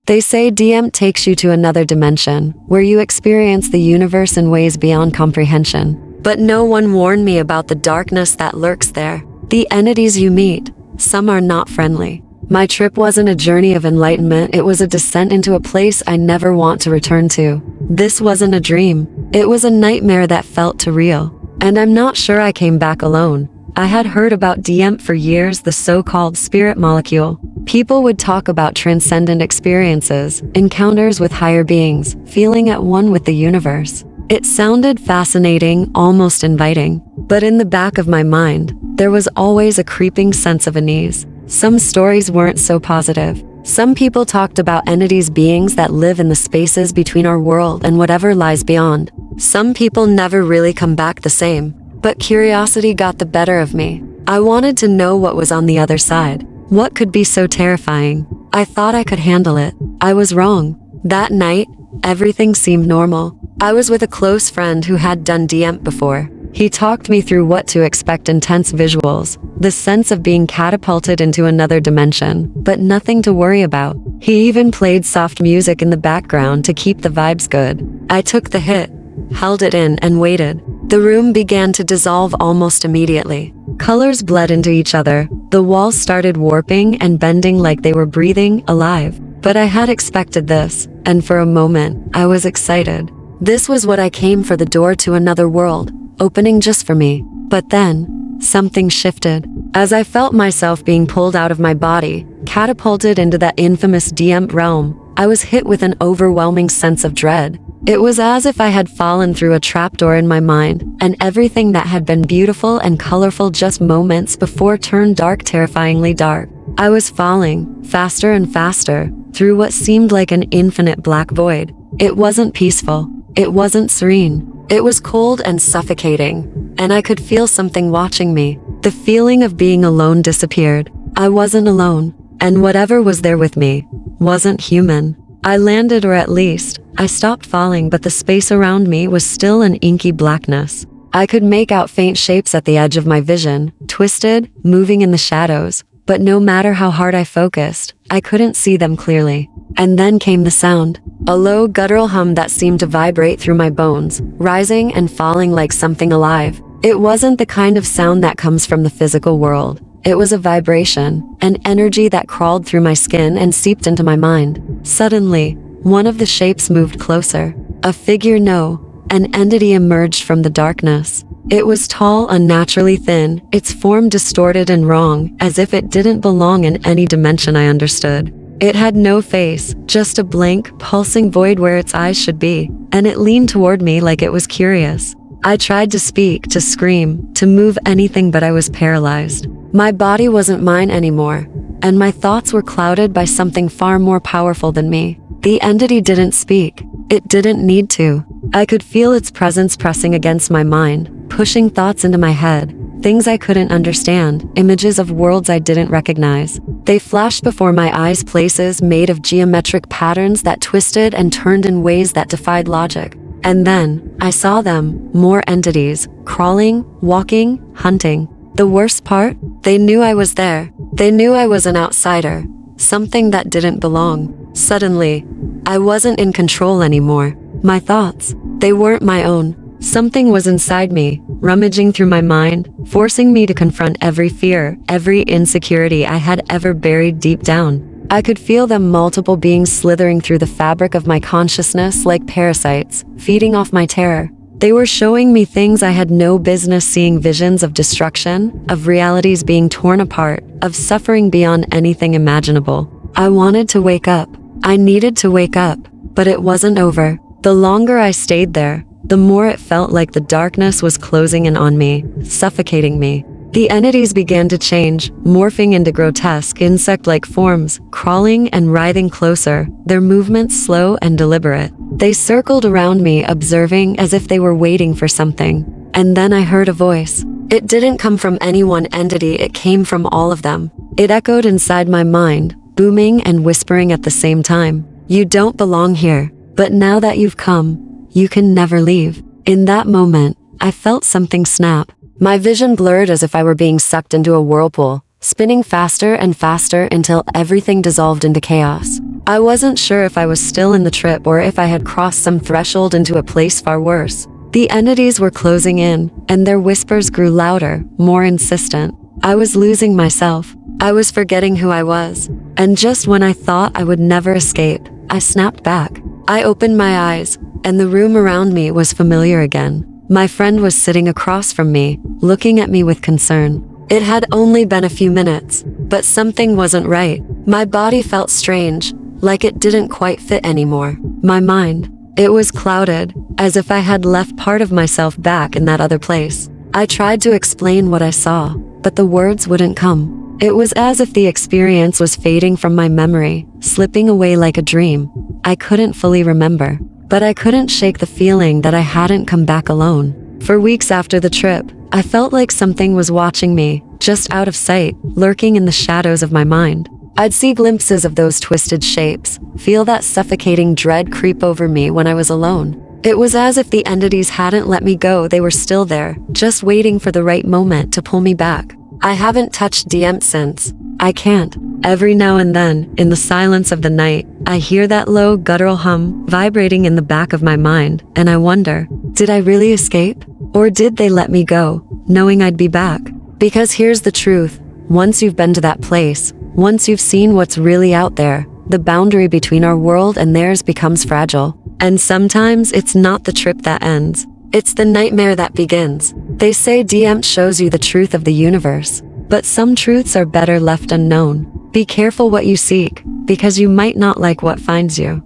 They say DMT takes you to another dimension, where you experience the universe in ways beyond comprehension. But no one warned me about the darkness that lurks there. The entities you meet, some are not friendly. My trip wasn't a journey of enlightenment, it was a descent into a place I never want to return to. This wasn't a dream, it was a nightmare that felt too real. And I'm not sure I came back alone. I had heard about DMT for years, the so-called spirit molecule. People would talk about transcendent experiences, encounters with higher beings, feeling at one with the universe. It sounded fascinating, almost inviting. But in the back of my mind, there was always a creeping sense of unease. Some stories weren't so positive. Some people talked about entities, beings that live in the spaces between our world and whatever lies beyond. Some people never really come back the same. But curiosity got the better of me. I wanted to know what was on the other side. What could be so terrifying? I thought I could handle it. I was wrong. That night, everything seemed normal. I was with a close friend who had done DMT before. He talked me through what to expect: intense visuals, the sense of being catapulted into another dimension, but nothing to worry about. He even played soft music in the background to keep the vibes good. I took the hit, held it in, and waited. The room began to dissolve almost immediately. Colors bled into each other. The walls started warping and bending like they were breathing, alive. But I had expected this, and for a moment, I was excited. This was what I came for, the door to another world, opening just for me. But then, something shifted. As I felt myself being pulled out of my body, catapulted into that infamous DMT realm, I was hit with an overwhelming sense of dread. It was as if I had fallen through a trapdoor in my mind, and everything that had been beautiful and colorful just moments before turned dark, terrifyingly dark. I was falling, faster and faster, through what seemed like an infinite black void. It wasn't peaceful. It wasn't serene. It was cold and suffocating, and I could feel something watching me. The feeling of being alone disappeared. I wasn't alone, and whatever was there with me wasn't human. I landed, or at least, I stopped falling, but the space around me was still an inky blackness. I could make out faint shapes at the edge of my vision, twisted, moving in the shadows, but no matter how hard I focused, I couldn't see them clearly. And then came the sound, a low guttural hum that seemed to vibrate through my bones, rising and falling like something alive. It wasn't the kind of sound that comes from the physical world. It was a vibration, an energy that crawled through my skin and seeped into my mind. Suddenly, one of the shapes moved closer. A figure, no, an entity emerged from the darkness. It was tall, unnaturally thin, its form distorted and wrong, as if it didn't belong in any dimension I understood. It had no face, just a blank, pulsing void where its eyes should be, and it leaned toward me like it was curious. I tried to speak, to scream, to move anything, but I was paralyzed. My body wasn't mine anymore, and my thoughts were clouded by something far more powerful than me. The entity didn't speak. It didn't need to. I could feel its presence pressing against my mind, pushing thoughts into my head, things I couldn't understand, images of worlds I didn't recognize. They flashed before my eyes, places made of geometric patterns that twisted and turned in ways that defied logic. And then, I saw them, more entities, crawling, walking, hunting. The worst part? They knew I was there. They knew I was an outsider, something that didn't belong. Suddenly, I wasn't in control anymore. My thoughts, they weren't my own. Something was inside me, rummaging through my mind, forcing me to confront every fear, every insecurity I had ever buried deep down. I could feel them, multiple beings slithering through the fabric of my consciousness like parasites, feeding off my terror. They were showing me things I had no business seeing, visions of destruction, of realities being torn apart, of suffering beyond anything imaginable. I wanted to wake up. I needed to wake up, but it wasn't over. The longer I stayed there, the more it felt like the darkness was closing in on me, suffocating me. The entities began to change, morphing into grotesque insect-like forms, crawling and writhing closer, their movements slow and deliberate. They circled around me, observing as if they were waiting for something. And then I heard a voice. It didn't come from any one entity, it came from all of them. It echoed inside my mind, booming and whispering at the same time. You don't belong here, but now that you've come, you can never leave. In that moment, I felt something snap. My vision blurred as if I were being sucked into a whirlpool, spinning faster and faster until everything dissolved into chaos. I wasn't sure if I was still in the trip or if I had crossed some threshold into a place far worse. The entities were closing in, and their whispers grew louder, more insistent. I was losing myself. I was forgetting who I was. And just when I thought I would never escape, I snapped back. I opened my eyes, and the room around me was familiar again. My friend was sitting across from me, looking at me with concern. It had only been a few minutes, but something wasn't right. My body felt strange, like it didn't quite fit anymore. My mind, it was clouded, as if I had left part of myself back in that other place. I tried to explain what I saw, but the words wouldn't come. It was as if the experience was fading from my memory, slipping away like a dream. I couldn't fully remember, but I couldn't shake the feeling that I hadn't come back alone. For weeks after the trip, I felt like something was watching me, just out of sight, lurking in the shadows of my mind. I'd see glimpses of those twisted shapes, feel that suffocating dread creep over me when I was alone. It was as if the entities hadn't let me go, they were still there, just waiting for the right moment to pull me back. I haven't touched DMT since. I can't. Every now and then, in the silence of the night, I hear that low guttural hum vibrating in the back of my mind, and I wonder, did I really escape? Or did they let me go, knowing I'd be back? Because here's the truth. Once you've been to that place, once you've seen what's really out there, the boundary between our world and theirs becomes fragile. And sometimes it's not the trip that ends. It's the nightmare that begins. They say DMT shows you the truth of the universe, but some truths are better left unknown. Be careful what you seek, because you might not like what finds you.